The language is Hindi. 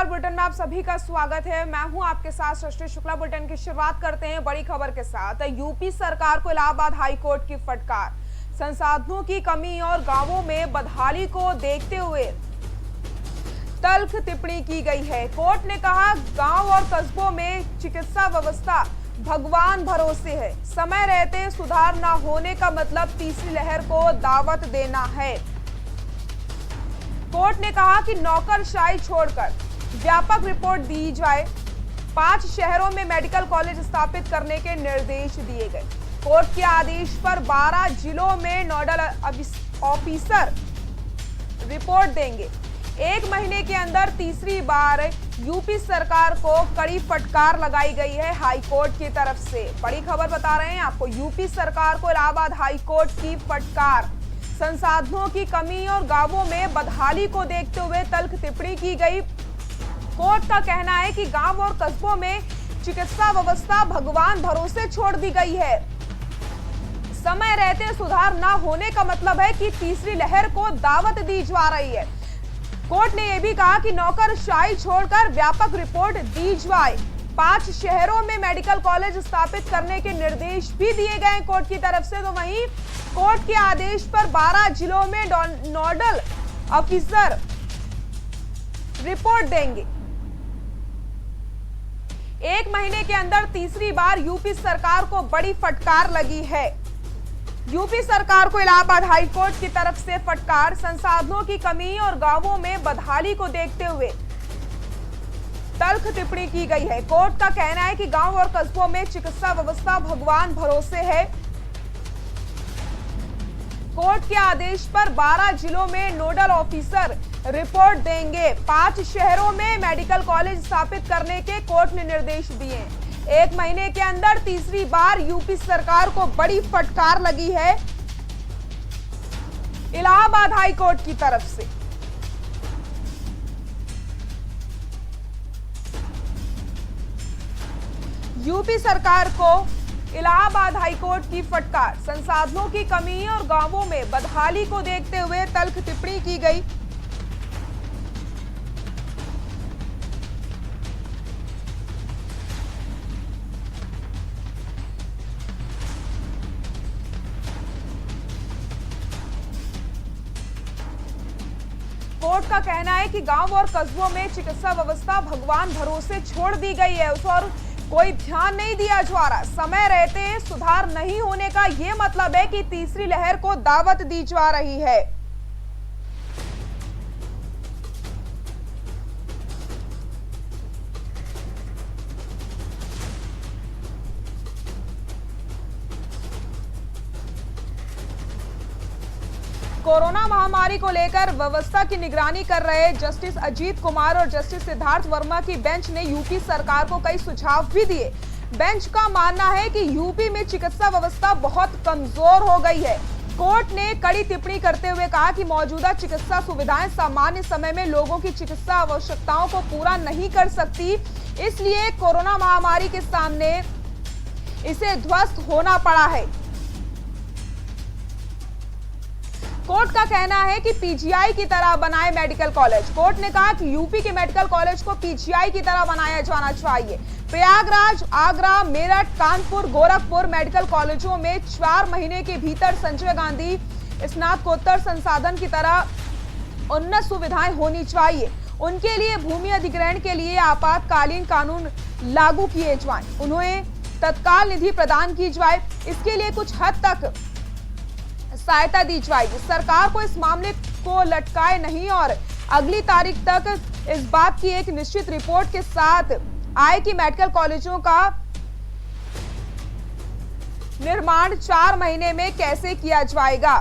नमस्कार, बुलेटिन में आप सभी का स्वागत है। मैं हूं आपके साथ सृष्टि शुक्ला। बुलेटिन की शुरुआत करते हैं बड़ी खबर के साथ। यूपी सरकार को इलाहाबाद हाई कोर्ट की फटकार। संसाधनों की कमी और गांवों में बदहाली को देखते हुए तल्ख टिप्पणी की गई है। कोर्ट ने कहा, गांव और कस्बों में चिकित्सा व्यवस्था भगवान भरोसे है। समय रहते सुधार न होने का मतलब तीसरी लहर को दावत देना है। कोर्ट ने कहा कि नौकरशाही छोड़कर व्यापक रिपोर्ट दी जाए। 5 शहरों में मेडिकल कॉलेज स्थापित करने के निर्देश दिए गए। कोर्ट के आदेश पर 12 जिलों में नोडल ऑफिसर रिपोर्ट देंगे। 1 महीने के अंदर तीसरी बार यूपी सरकार को कड़ी फटकार लगाई गई है हाई कोर्ट की तरफ से। बड़ी खबर बता रहे हैं आपको, यूपी सरकार को इलाहाबाद हाई कोर्ट की फटकार। संसाधनों की कमी और गांवों में बदहाली को देखते हुए तल्ख टिप्पणी की गई। कोर्ट का कहना है कि गांव और कस्बों में चिकित्सा व्यवस्था भगवान भरोसे छोड़ दी गई है। समय रहते सुधार ना होने का मतलब है कि तीसरी लहर को दावत दी जा रही है। कोर्ट ने यह भी कहा कि नौकरशाही छोड़कर व्यापक रिपोर्ट दी जाए। 5 शहरों में मेडिकल कॉलेज स्थापित करने के निर्देश भी दिए गए कोर्ट की तरफ से। तो वहीं कोर्ट के आदेश पर 12 जिलों में नोडल ऑफिसर रिपोर्ट देंगे। 1 महीने के अंदर तीसरी बार यूपी सरकार को बड़ी फटकार लगी है। यूपी सरकार को इलाहाबाद हाई कोर्ट की तरफ से फटकार। संसाधनों की कमी और गांवों में बदहाली को देखते हुए तल्ख टिप्पणी की गई है। कोर्ट का कहना है कि गांव और कस्बों में चिकित्सा व्यवस्था भगवान भरोसे है। कोर्ट के आदेश पर 12 जिलों में नोडल ऑफिसर रिपोर्ट देंगे। 5 शहरों में मेडिकल कॉलेज स्थापित करने के कोर्ट ने निर्देश दिए। 1 महीने के अंदर तीसरी बार यूपी सरकार को बड़ी फटकार लगी है इलाहाबाद हाई कोर्ट की तरफ से। यूपी सरकार को इलाहाबाद हाई कोर्ट की फटकार। संसाधनों की कमी और गांवों में बदहाली को देखते हुए तल्ख टिप्पणी की गई। कोर्ट का कहना है कि गांव और कस्बों में चिकित्सा व्यवस्था भगवान भरोसे छोड़ दी गई है। उस पर कोई ध्यान नहीं दिया जा रहा। समय रहते सुधार नहीं होने का यह मतलब है कि तीसरी लहर को दावत दी जा रही है। कोरोना महामारी को लेकर व्यवस्था की निगरानी कर रहे जस्टिस अजीत कुमार और जस्टिस सिद्धार्थ वर्मा की बेंच ने यूपी सरकार को कई सुझाव भी दिए। बेंच का मानना है कि यूपी में चिकित्सा व्यवस्था बहुत कमजोर हो गई है। कोर्ट ने कड़ी टिप्पणी करते हुए कहा कि मौजूदा चिकित्सा सुविधाएं सामान्य समय में लोगों की चिकित्सा आवश्यकताओं को पूरा नहीं कर सकती, इसलिए कोरोना महामारी के सामने इसे ध्वस्त होना पड़ा है। कोर्ट का कहना है कि पीजीआई की तरह बनाए मेडिकल कॉलेज। कोर्ट ने कहा कि यूपी के मेडिकल कॉलेज को पीजीआई की तरह बनाया जाना चाहिए। प्रयागराज, आगरा, मेरठ, कानपुर, गोरखपुर मेडिकल कॉलेजों में 4 महीने के भीतर संजय गांधी स्नातकोत्तर संसाधन की तरह उन्नत सुविधाएं होनी चाहिए। उनके लिए भूमि अधिग्रहण के लिए आपातकालीन कानून लागू किए जाएं। उन्हें तत्काल निधि प्रदान की जाए। इसके लिए कुछ हद तक सहायता दी जाएगी। सरकार को इस मामले को लटकाए नहीं और अगली तारीख तक इस बात की एक निश्चित रिपोर्ट के साथ आए कि मेडिकल कॉलेजों का निर्माण 4 महीने में कैसे किया जाएगा।